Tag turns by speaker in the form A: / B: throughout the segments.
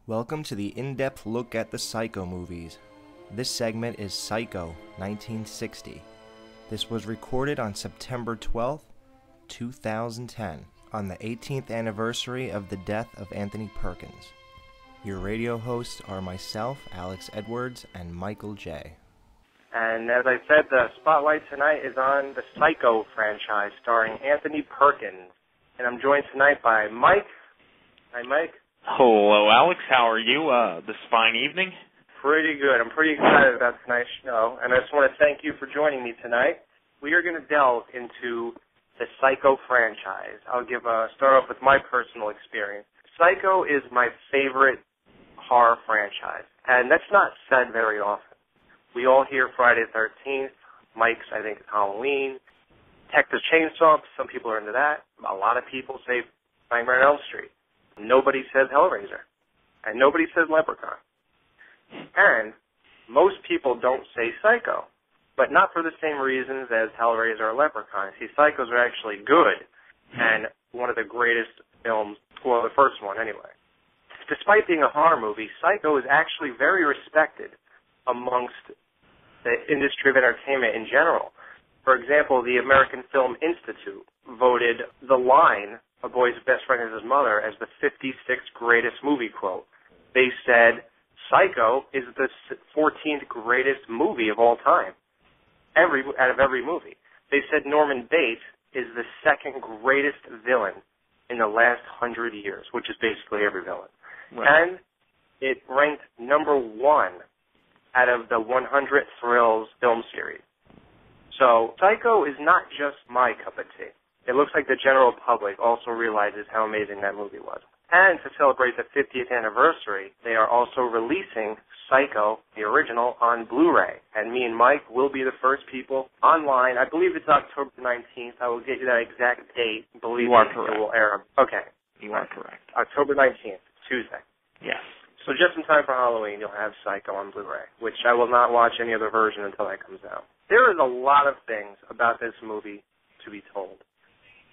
A: Welcome to the in-depth look at the Psycho movies. This segment is Psycho 1960. This was recorded on September 12th, 2010, on the 18th anniversary of the death of Anthony Perkins. Your radio hosts are myself, Alex Edwards, and Michael J.
B: And as I said, the spotlight tonight is on the Psycho franchise starring Anthony Perkins. And I'm joined tonight by Mike. Hi, Mike.
C: Hello, Alex. How are you this fine evening?
B: Pretty good. I'm pretty excited about tonight's show, and I just want to thank you for joining me tonight. We are going to delve into the Psycho franchise. I'll start off with my personal experience. Psycho is my favorite horror franchise, and that's not said very often. We all hear Friday the 13th. Mike's, I think, it's Halloween. Texas Chainsaw, some people are into that. A lot of people say Nightmare on Elm Street. Nobody says Hellraiser. And nobody says Leprechaun. And most people don't say Psycho, but not for the same reasons as Hellraiser or Leprechaun. See, Psychos are actually good and one of the greatest films, well, the first one anyway. Despite being a horror movie, Psycho is actually very respected amongst the industry of entertainment in general. For example, the American Film Institute voted The Line, A Boy's Best Friend Is His Mother, as the 56th greatest movie quote. They said Psycho is the 14th greatest movie of all time, out of every movie. They said Norman Bates is the second greatest villain in the last 100 years, which is basically every villain. Right. And it ranked number one out of the 100 Thrills film series. So Psycho is not just my cup of tea. It looks like the general public also realizes how amazing that movie was. And to celebrate the 50th anniversary, they are also releasing Psycho, the original, on Blu-ray. And me and Mike will be the first people online. I believe it's October 19th. I will get you that exact date. Believe
C: you are
B: me,
C: correct.
B: It will air. Okay.
C: You are correct.
B: October 19th, Tuesday.
C: Yes.
B: So just in time for Halloween, you'll have Psycho on Blu-ray, which I will not watch any other version until that comes out. There is a lot of things about this movie to be told.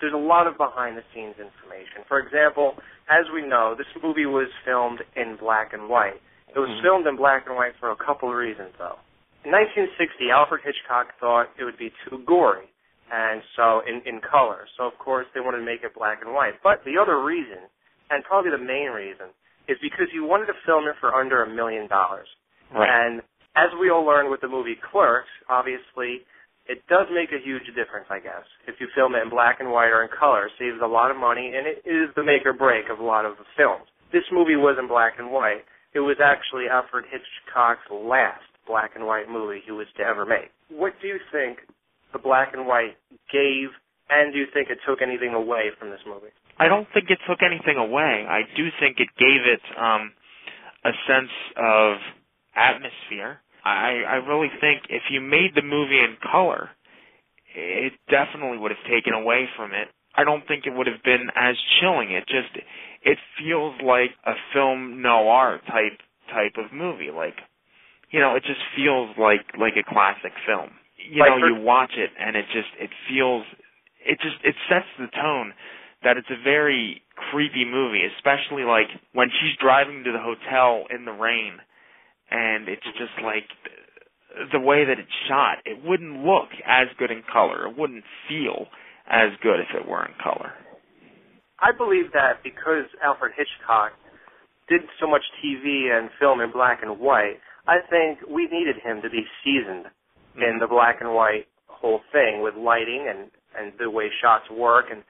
B: There's a lot of behind-the-scenes information. For example, as we know, this movie was filmed in black and white. It was filmed in black and white for a couple of reasons, though. In 1960, Alfred Hitchcock thought it would be too gory, and so in color. So, of course, they wanted to make it black and white. But the other reason, and probably the main reason, is because you wanted to film it for under $1 million.
C: Right.
B: And as we all learned with the movie Clerks, obviously, it does make a huge difference, I guess. If you film it in black and white or in color, it saves a lot of money, and it is the make or break of a lot of the films. This movie was in black and white. It was actually Alfred Hitchcock's last black and white movie he was to ever make. What do you think the black and white gave, and do you think it took anything away from this movie?
C: I don't think it took anything away. I do think it gave it a sense of atmosphere. I really think if you made the movie in color, it definitely would have taken away from it. I don't think it would have been as chilling. It feels like a film noir type of movie. Like, you know, it just feels like a classic film. You watch it and it sets the tone that it's a very creepy movie, especially like when she's driving to the hotel in the rain, and it's just like the way that it's shot. It wouldn't look as good in color. It wouldn't feel as good if it were in color.
B: I believe that because Alfred Hitchcock did so much TV and film in black and white, I think we needed him to be seasoned in the black and white whole thing with lighting and the way shots work and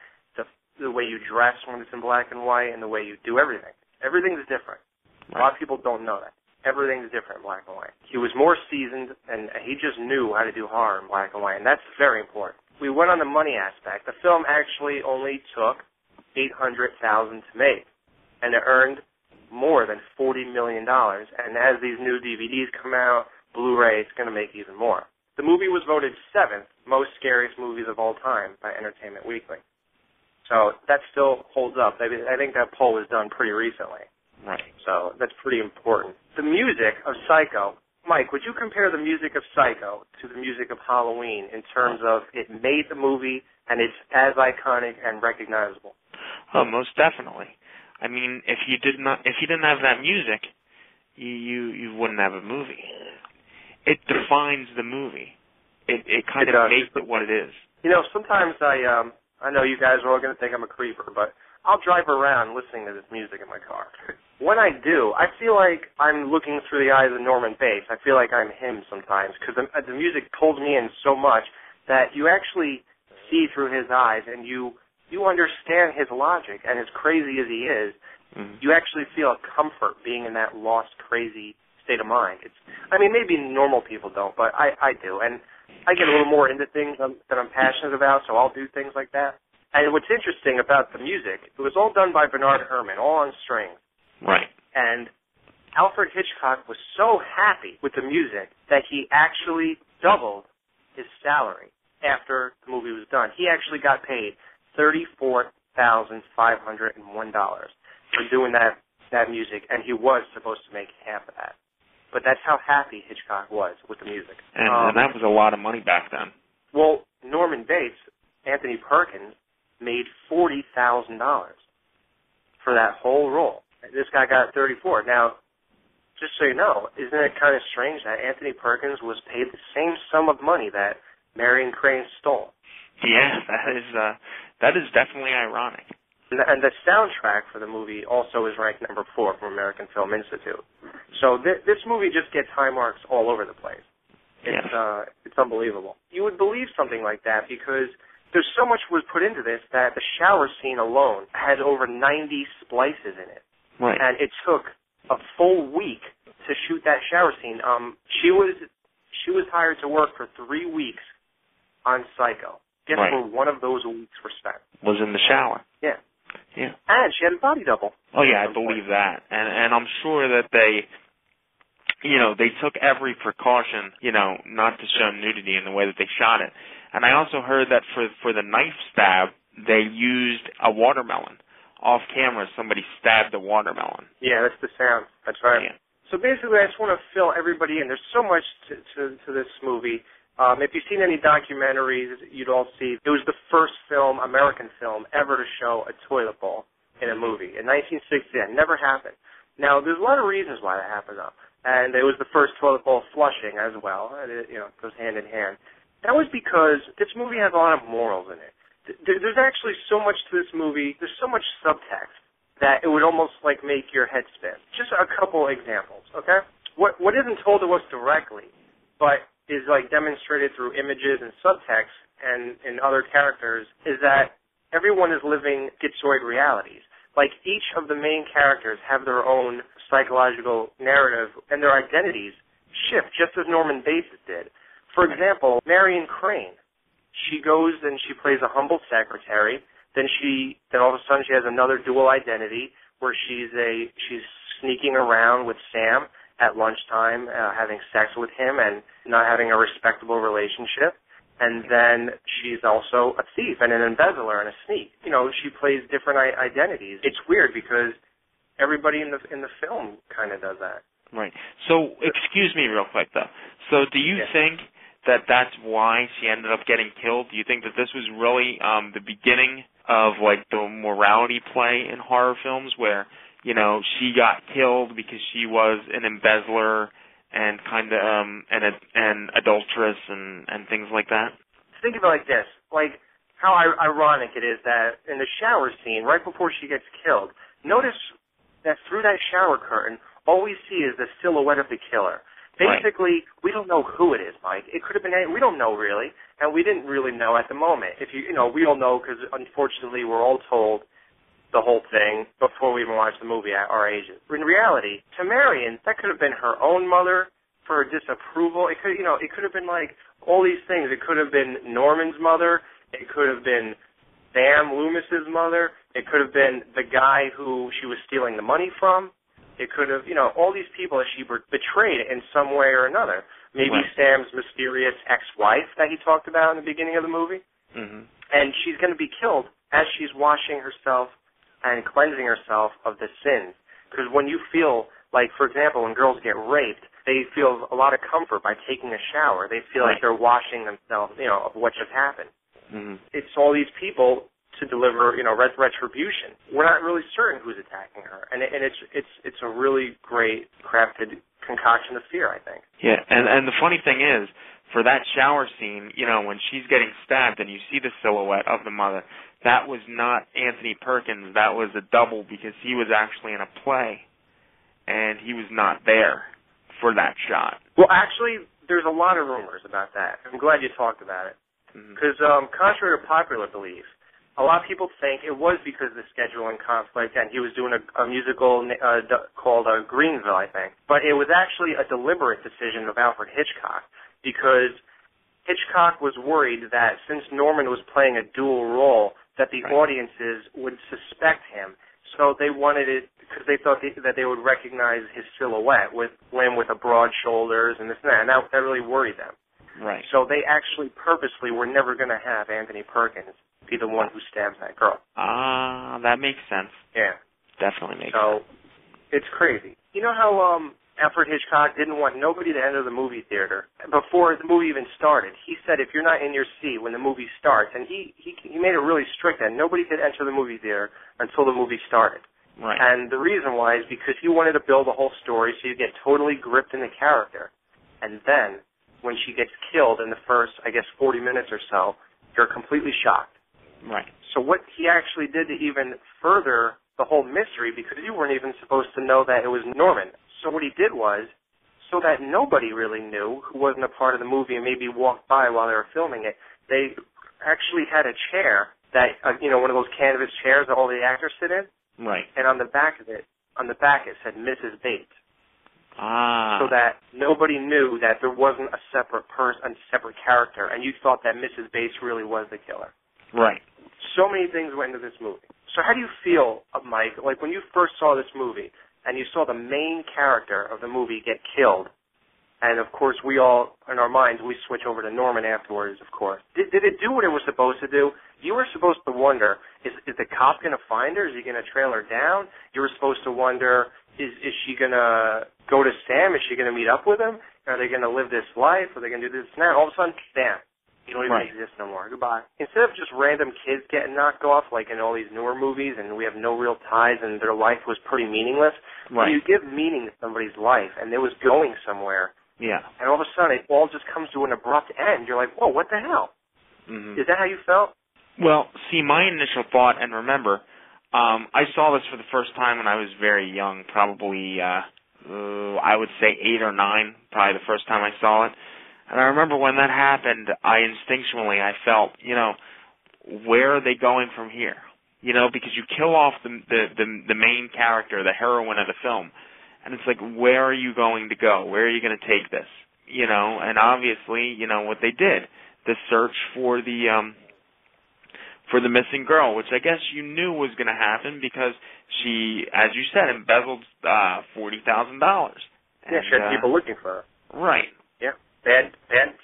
B: the way you dress when it's in black and white and the way you do everything. Everything's different. Right. A lot of people don't know that. Everything's different in black and white. He was more seasoned, and he just knew how to do horror in black and white, and that's very important. We went on the money aspect. The film actually only took $800,000 to make, and it earned more than $40 million. And as these new DVDs come out, Blu-ray, it's going to make even more. The movie was voted 7th most scariest movies of all time by Entertainment Weekly. So that still holds up. I think that poll was done pretty recently.
C: Right.
B: So that's pretty important. The music of Psycho, Mike, would you compare the music of Psycho to the music of Halloween in terms of it made the movie and it's as iconic and recognizable?
C: Oh, most definitely. I mean, if you didn't have that music, you wouldn't have a movie. It defines the movie. It kind of makes it what it is.
B: You know, sometimes I know you guys are all going to think I'm a creeper, but I'll drive around listening to this music in my car. When I do, I feel like I'm looking through the eyes of Norman Bates. I feel like I'm him sometimes because the music pulls me in so much that you actually see through his eyes and you understand his logic. And as crazy as he is, you actually feel a comfort being in that lost, crazy state of mind. Maybe normal people don't, but I do. And I get a little more into things that I'm passionate about, so I'll do things like that. And what's interesting about the music, it was all done by Bernard Herrmann, all on strings.
C: Right.
B: And Alfred Hitchcock was so happy with the music that he actually doubled his salary after the movie was done. He actually got paid $34,501 for doing that music, and he was supposed to make half of that. But that's how happy Hitchcock was with the music.
C: And that was a lot of money back then.
B: Well, Norman Bates, Anthony Perkins, made $40,000 for that whole role. This guy got $34,000. Now, just so you know, isn't it kind of strange that Anthony Perkins was paid the same sum of money that Marion Crane stole?
C: Yeah, that is definitely ironic.
B: And the soundtrack for the movie also is ranked number 4 from American Film Institute. So this movie just gets high marks all over the place. It's unbelievable. You would believe something like that because there's so much was put into this that the shower scene alone had over 90 splices in it.
C: Right.
B: And it took a full week to shoot that shower scene. She was hired to work for 3 weeks on Psycho. Guess where one of those weeks were spent?
C: Was in the shower.
B: Yeah.
C: Yeah.
B: And she had a body double.
C: Oh yeah, I believe that. And I'm sure that they took every precaution, not to show nudity in the way that they shot it. And I also heard that for the knife stab, they used a watermelon. Off camera, somebody stabbed a watermelon.
B: Yeah, that's the sound. That's right.
C: Yeah.
B: So basically, I just want to fill everybody in. There's so much to this movie. If you've seen any documentaries, you'd all see it was the first American film, ever to show a toilet bowl in a movie. In 1960, that never happened. Now, there's a lot of reasons why that happened, though. And it was the first toilet bowl flushing as well. It goes hand in hand. That was because this movie has a lot of morals in it. There's actually so much to this movie. There's so much subtext that it would almost make your head spin. Just a couple examples, okay? What isn't told to us directly, but is demonstrated through images and subtext and in other characters, is that everyone is living schizoid realities. Each of the main characters have their own psychological narrative, and their identities shift just as Norman Bates did. For example, Marion Crane. She goes and she plays a humble secretary. Then all of a sudden she has another dual identity where she's sneaking around with Sam at lunchtime, having sex with him and not having a respectable relationship. And then she's also a thief and an embezzler and a sneak. She plays different identities. It's weird because everybody in the film kind of does that.
C: Right. So, excuse me real quick, though. So do you think that that's why she ended up getting killed? Do you think that this was really the beginning of, the morality play in horror films where, she got killed because she was an embezzler and kind of an adulteress and things like that?
B: Think of it like this. How ironic it is that in the shower scene, right before she gets killed, notice that through that shower curtain, all we see is the silhouette of the killer. Basically, we don't know who it is, Mike. It could have been we don't know really, and we didn't really know at the moment. We don't know because unfortunately we're all told the whole thing before we even watch the movie at our ages. In reality, to Marion, that could have been her own mother for her disapproval. It could, it could have been all these things. It could have been Norman's mother. It could have been Sam Loomis's mother. It could have been the guy who she was stealing the money from. It could have, all these people that she betrayed in some way or another. Maybe Sam's mysterious ex-wife that he talked about in the beginning of the movie.
C: Mm-hmm.
B: And she's going to be killed as she's washing herself and cleansing herself of the sins. Because when you feel, for example, when girls get raped, they feel a lot of comfort by taking a shower. They feel like they're washing themselves, of what just happened.
C: Mm-hmm.
B: It's all these people to deliver, retribution. We're not really certain who's attacking her, and it's a really great crafted concoction of fear, I think.
C: Yeah, and the funny thing is, for that shower scene, when she's getting stabbed and you see the silhouette of the mother, that was not Anthony Perkins. That was a double because he was actually in a play, and he was not there for that shot.
B: Well, actually, there's a lot of rumors about that. I'm glad you talked about it. Because contrary to popular belief, a lot of people think it was because of the scheduling conflict, and he was doing a musical called Greenville, I think. But it was actually a deliberate decision of Alfred Hitchcock, because Hitchcock was worried that since Norman was playing a dual role, that the audiences would suspect him. So they wanted it because they thought that they would recognize his silhouette with him with the broad shoulders and this and that, and that really worried them.
C: Right.
B: So they actually purposely were never going to have Anthony Perkins be the one who stabs that girl.
C: Ah, that makes sense.
B: Yeah.
C: Definitely makes
B: So
C: sense.
B: it's crazy. You know how Alfred Hitchcock didn't want nobody to enter the movie theater before the movie even started? He said if you're not in your seat when the movie starts, and he made it really strict that nobody could enter the movie theater until the movie started.
C: Right.
B: And the reason why is because he wanted to build a whole story so you get totally gripped in the character. And then when she gets killed in the first, 40 minutes or so, you're completely shocked.
C: Right.
B: So what he actually did to even further the whole mystery, because you weren't even supposed to know that it was Norman. So what he did was, so that nobody really knew who wasn't a part of the movie and maybe walked by while they were filming it, they actually had a chair that, one of those canvas chairs that all the actors sit in.
C: Right.
B: And on the back it said Mrs. Bates.
C: Ah.
B: So that nobody knew that there wasn't a separate person, a separate character, and you thought that Mrs. Bates really was the killer.
C: Right.
B: So many things went into this movie. So how do you feel, Mike, like when you first saw this movie and you saw the main character of the movie get killed, and of course we all, in our minds, we switch over to Norman afterwards, of course. Did it do what it was supposed to do? You were supposed to wonder, is the cop going to find her? Is he going to trail her down? You were supposed to wonder, is she going to go to Sam? Is she going to meet up with him? Are they going to live this life? Are they going to do this and that? All of a sudden, bam. You don't even exist no more. Goodbye. Instead of just random kids getting knocked off, like in all these newer movies, and we have no real ties, and their life was pretty meaningless, when you give meaning to somebody's life, and it was going somewhere, and all of a sudden it all just comes to an abrupt end, you're like, whoa, what the hell? Mm-hmm. Is that how you felt?
C: Well, see, my initial thought, and remember, I saw this for the first time when I was very young, probably, I would say 8 or 9, probably the first time I saw it. And I remember when that happened, I felt, where are they going from here? Because you kill off the main character, the heroine of the film, and it's like, where are you going to go? Where are you going to take this? And obviously, what they did, the search for the missing girl, which I guess you knew was going to happen because she, as you said, embezzled $40,000.
B: Yeah, she had people looking for her.
C: Right.
B: Yeah. Bad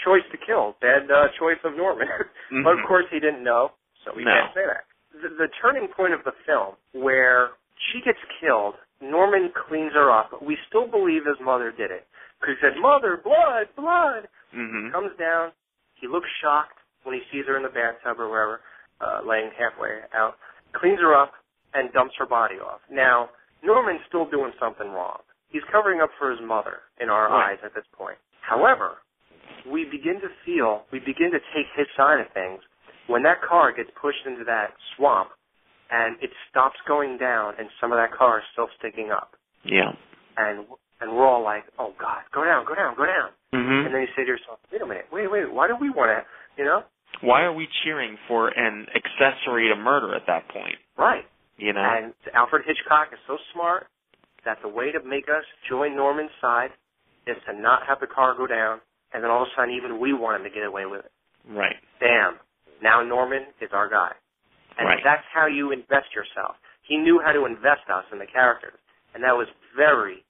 B: choice to kill. Bad choice of Norman. Mm-hmm. But of course he didn't know, so we can't say that. The turning point of the film, where she gets killed, Norman cleans her up, but we still believe his mother did it. Because he said, "Mother, blood, blood." Mm-hmm. Comes down, he looks shocked when he sees her in the bathtub or wherever, laying halfway out, cleans her up, and dumps her body off. Now, Norman's still doing something wrong. He's covering up for his mother in our eyes at this point. However, we begin to take his side of things when that car gets pushed into that swamp and it stops going down and some of that car is still sticking up.
C: Yeah.
B: And we're all like, oh, God, go down, go down, go down.
C: Mm-hmm.
B: And then you say to yourself, wait a minute, wait, why do we want to,
C: Why are we cheering for an accessory to murder at that point?
B: Right. And Alfred Hitchcock is so smart that the way to make us join Norman's side is to not have the car go down, and then all of a sudden even we want him to get away with it.
C: Right.
B: Bam. Now Norman is our guy. And that's how you invest yourself. He knew how to invest us in the characters, and that was very,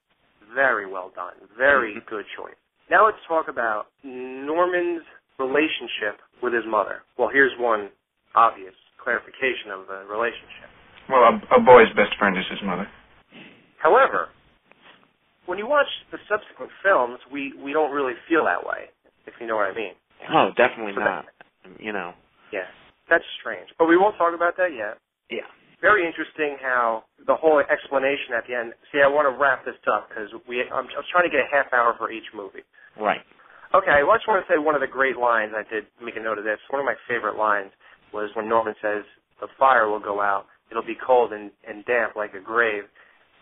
B: very well done. Very good choice. Now let's talk about Norman's relationship with his mother. Well, here's one obvious clarification of the relationship.
D: Well, a boy's best friend is his mother.
B: However, when you watch the subsequent films, we don't really feel that way, if you know what I mean.
C: Oh, definitely not.
B: Yeah. That's strange. But we won't talk about that yet.
C: Yeah.
B: Very interesting how the whole explanation at the end. See, I want to wrap this up because I was trying to get a half hour for each movie.
C: Right.
B: Okay, well, I just want to say one of the great lines. I did make a note of this. One of my favorite lines was when Norman says, "The fire will go out. It'll be cold and damp like a grave.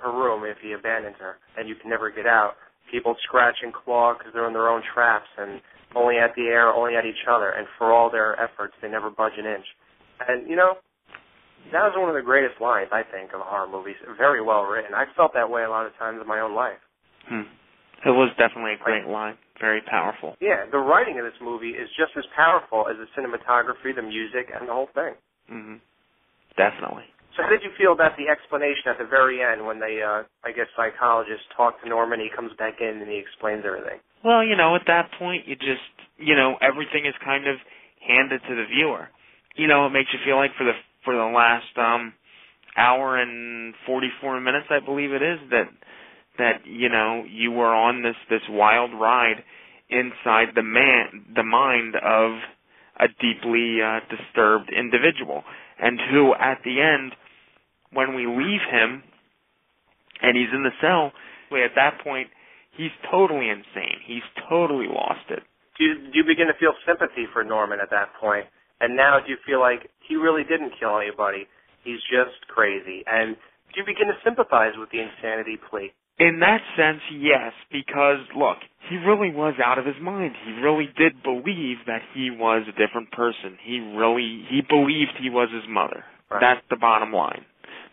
B: Her room if he abandons her, and you can never get out. People scratch and claw because they're in their own traps and only at the air, only at each other. And for all their efforts, they never budge an inch." And that was one of the greatest lines, I think, of horror movies. Very well written. I felt that way a lot of times in my own life.
C: It was definitely a great line. Very powerful.
B: Yeah, the writing of this movie is just as powerful as the cinematography, the music, and the whole thing.
C: Mm-hmm. Definitely.
B: So how did you feel about the explanation at the very end when they, psychologists talk to Norman, he comes back in and he explains everything?
C: Well, at that point, you just, everything is kind of handed to the viewer. It makes you feel like for the last hour and 44 minutes, I believe it is, that you were on this wild ride inside the mind of a deeply disturbed individual, and who at the end, when we leave him and he's in the cell, at that point he's totally insane. He's totally lost it.
B: Do you begin to feel sympathy for Norman at that point? And now do you feel like he really didn't kill anybody? He's just crazy. And do you begin to sympathize with the insanity plea?
C: In that sense, yes, because, look, he really was out of his mind. He really did believe that he was a different person. He believed he was his mother. Right. That's the bottom line.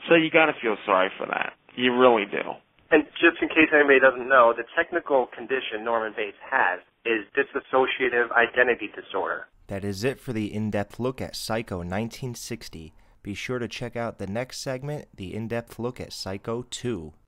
C: So you got to feel sorry for that. You really do.
B: And just in case anybody doesn't know, the technical condition Norman Bates has is dissociative identity disorder.
A: That is it for the in-depth look at Psycho 1960. Be sure to check out the next segment, the in-depth look at Psycho 2.